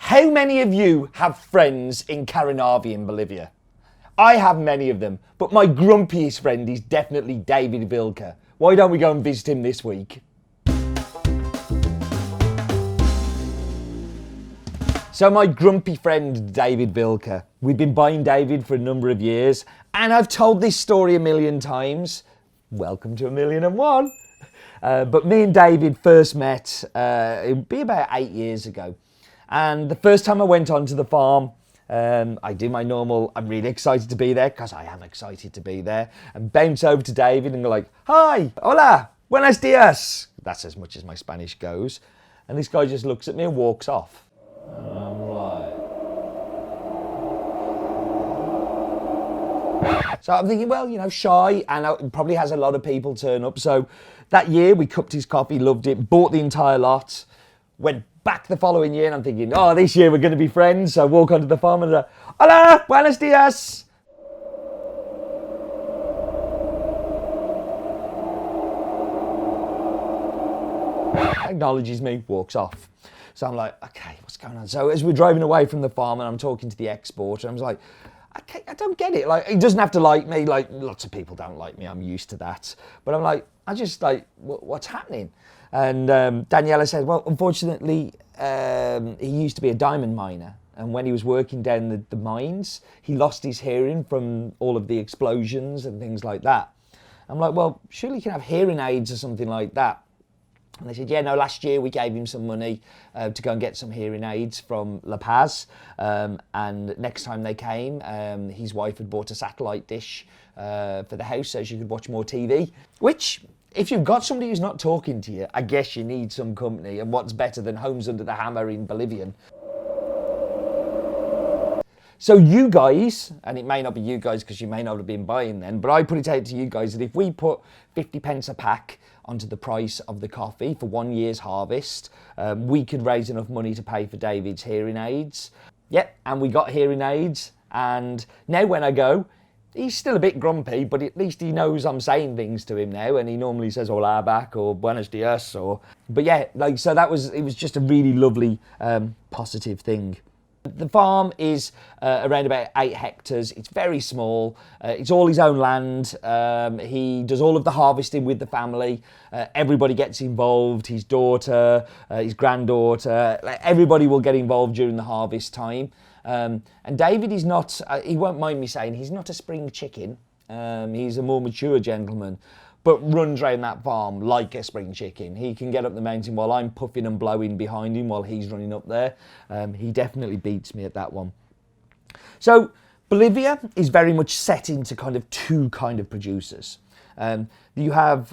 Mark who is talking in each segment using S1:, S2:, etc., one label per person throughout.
S1: How many of you have friends in Caranavi in Bolivia? I have many of them, but my grumpiest friend is definitely David Vilca. Why don't we go and visit him this week? So my grumpy friend David Vilca, we've been buying David for a number of years, and I've told this story a million times. Welcome to 1,000,001. But me and David first met, it would be about 8 years ago. And the first time I went onto the farm, I did my normal, I'm really excited to be there, because I am excited to be there, and bounce over to David and go like, "Hi, hola, buenos dias." That's as much as my Spanish goes. And this guy just looks at me and walks off. And I'm like... So I'm thinking, well, you know, shy, and probably has a lot of people turn up. So that year we cupped his coffee, loved it, bought the entire lot, went back the following year, and I'm thinking, oh, this year we're going to be friends. So I walk onto the farm and hola, buenos dias. Acknowledges me, walks off. So I'm like, okay, what's going on? So as we're driving away from the farm and I'm talking to the exporter, I was like, okay, I don't get it. Like, he doesn't have to like me. Like, lots of people don't like me. I'm used to that. But I'm like, I just like, what's happening? And Daniela said, well, unfortunately, he used to be a diamond miner. And when he was working down the mines, he lost his hearing from all of the explosions and things like that. I'm like, well, surely you can have hearing aids or something like that. And they said, yeah, no, last year we gave him some money to go and get some hearing aids from La Paz. And next time they came, his wife had bought a satellite dish for the house so she could watch more TV. Which, if you've got somebody who's not talking to you, I guess you need some company. And what's better than Homes Under the Hammer in Bolivian? So you guys, and it may not be you guys because you may not have been buying then, but I put it out to you guys that if we put 50 pence a pack onto the price of the coffee for 1 year's harvest, we could raise enough money to pay for David's hearing aids. Yep, and we got hearing aids, and now when I go, he's still a bit grumpy, but at least he knows I'm saying things to him now, and he normally says hola back or buenos dias, but yeah, like, so it was just a really lovely positive thing. The farm is around about 8 hectares. It's very small. It's all his own land. He does all of the harvesting with the family. Everybody gets involved. His daughter, his granddaughter, everybody will get involved during the harvest time. And David is not, he won't mind me saying, he's not a spring chicken. He's a more mature gentleman, but runs around that farm like a spring chicken. He can get up the mountain while I'm puffing and blowing behind him while he's running up there. He definitely beats me at that one. So Bolivia is very much set into kind of two kind of producers. You have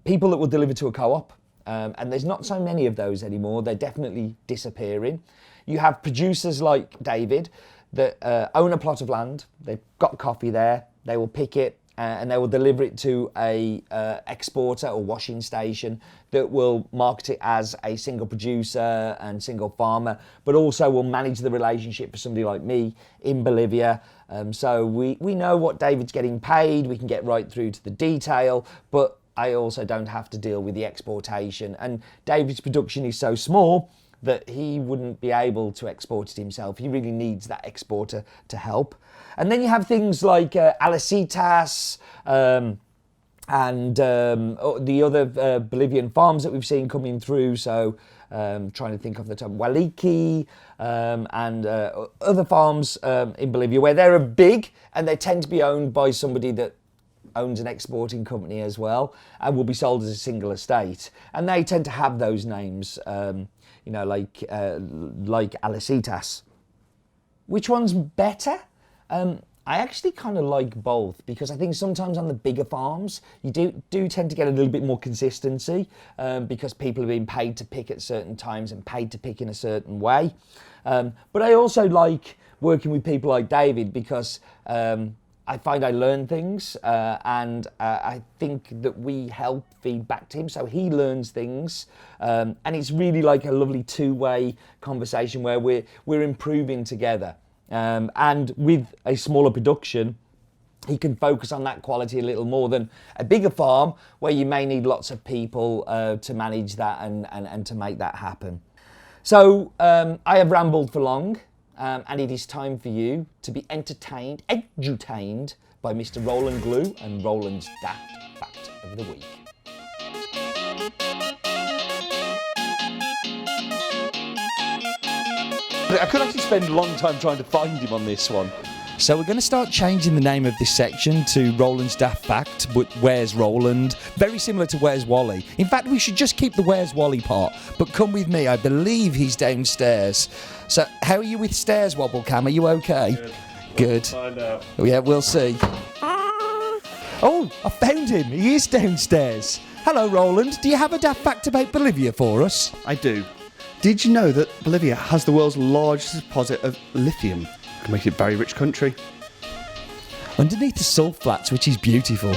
S1: people that will deliver to a co-op, and there's not so many of those anymore. They're definitely disappearing. You have producers like David that own a plot of land. They've got coffee there. They will pick it, and they will deliver it to a exporter or washing station that will market it as a single producer and single farmer, but also will manage the relationship for somebody like me in Bolivia. So we know what David's getting paid, we can get right through to the detail, but I also don't have to deal with the exportation. And David's production is so small that he wouldn't be able to export it himself. He really needs that exporter to help. And then you have things like Alicitas and the other Bolivian farms that we've seen coming through. So trying to think of the top, Waliki and other farms in Bolivia where they're big and they tend to be owned by somebody that owns an exporting company as well and will be sold as a single estate. And they tend to have those names, you know, like Alicitas. Which one's better? I actually kind of like both, because I think sometimes on the bigger farms you do tend to get a little bit more consistency because people are being paid to pick at certain times and paid to pick in a certain way. But I also like working with people like David because I find I learn things and I think that we help feed back to him, so he learns things, and it's really like a lovely two-way conversation where we're improving together. And with a smaller production, he can focus on that quality a little more than a bigger farm where you may need lots of people to manage that and to make that happen. So I have rambled for long, and it is time for you to be entertained, edutained by Mr. Roland Glue and Roland's Daft Fact of the Week.
S2: I could actually spend a long time trying to find him on this one.
S1: So we're going to start changing the name of this section to Roland's Daft Fact, but Where's Roland? Very similar to Where's Wally. In fact, we should just keep the Where's Wally part, but come with me, I believe he's downstairs. So how are you with stairs, Wobble Cam? Are you okay? Good.
S2: Find out.
S1: Yeah, we'll see. Oh, I found him. He is downstairs. Hello, Roland. Do you have a Daft Fact about Bolivia for us?
S2: I do. Did you know that Bolivia has the world's largest deposit of lithium? It can make it a very rich country.
S1: Underneath the salt flats, which is beautiful.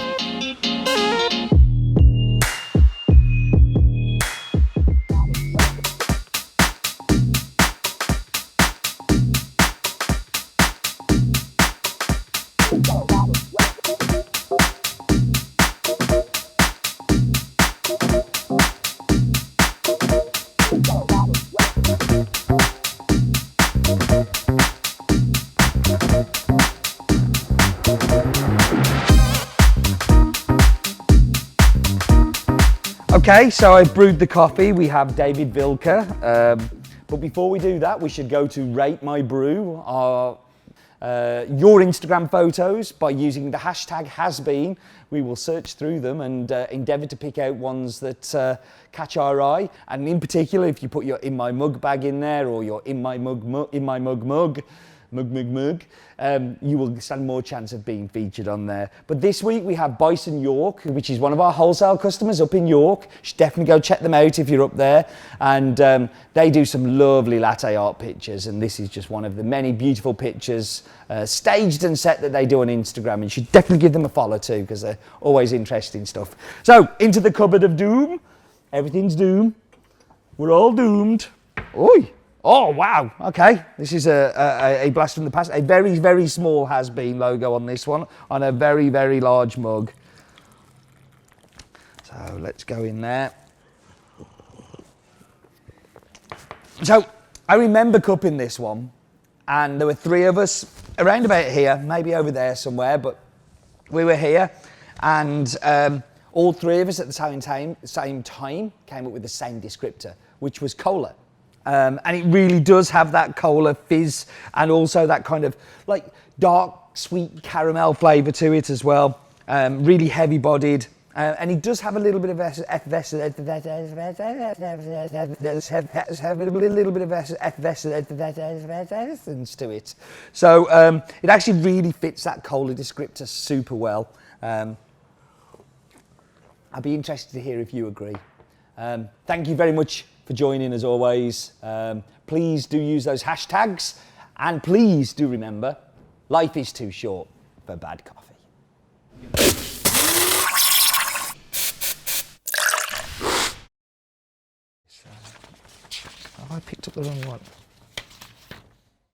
S1: Okay, so I've brewed the coffee. We have David Vilca. But before we do that, we should go to Rate My Brew, your Instagram photos by using the hashtag #hasbeen. We will search through them and endeavour to pick out ones that catch our eye. And in particular, if you put your In My Mug bag in there or your In My Mug, you will stand more chance of being featured on there. But this week we have Bison York, which is one of our wholesale customers up in York. You should definitely go check them out if you're up there. And they do some lovely latte art pictures, and this is just one of the many beautiful pictures, staged and set, that they do on Instagram. And you should definitely give them a follow too, because they're always interesting stuff. So, into the cupboard of doom. Everything's doom. We're all doomed. Oi! Oh, wow. Okay. This is a blast from the past. A very, very small Has Been logo on this one, on a very, very large mug. So let's go in there. So I remember cupping this one, and there were three of us around about here, maybe over there somewhere, but we were here, and all three of us at the same time came up with the same descriptor, which was cola. And it really does have that cola fizz and also that kind of like dark, sweet caramel flavour to it as well. Really heavy bodied. And it does have a little bit of effervescence to it. So it actually really fits that cola descriptor super well. I'd be interested to hear if you agree. Thank you very much for joining as always. Please do use those hashtags, and please do remember, life is too short for bad coffee. Oh, I picked up the wrong one.